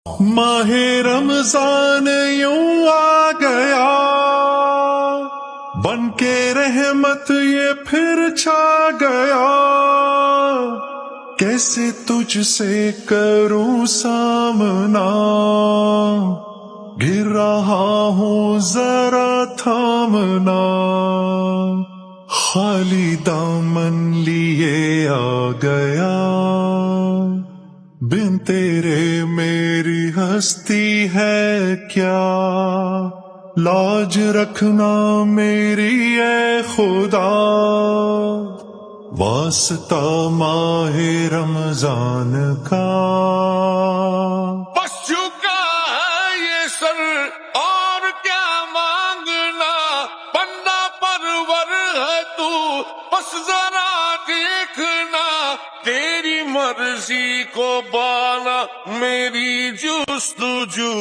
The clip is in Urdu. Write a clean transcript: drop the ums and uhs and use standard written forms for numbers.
ماہ رمضان یوں آ گیا، بن کے رحمت یہ پھر چھا گیا، کیسے تجھ سے کروں سامنا، گر رہا ہوں ذرا تھامنا، خالی دامن لیے آ گیا، بن تیرے میری ہستی ہے کیا، لاج رکھنا میری اے خدا، واسطہ ماہ رمضان کا۔ بس چکا ہے یہ سر اور کیا مانگنا، بندہ پرور ہے تو بس ذرا دیکھنا، تیری مرضی کو بانا میری جستجو۔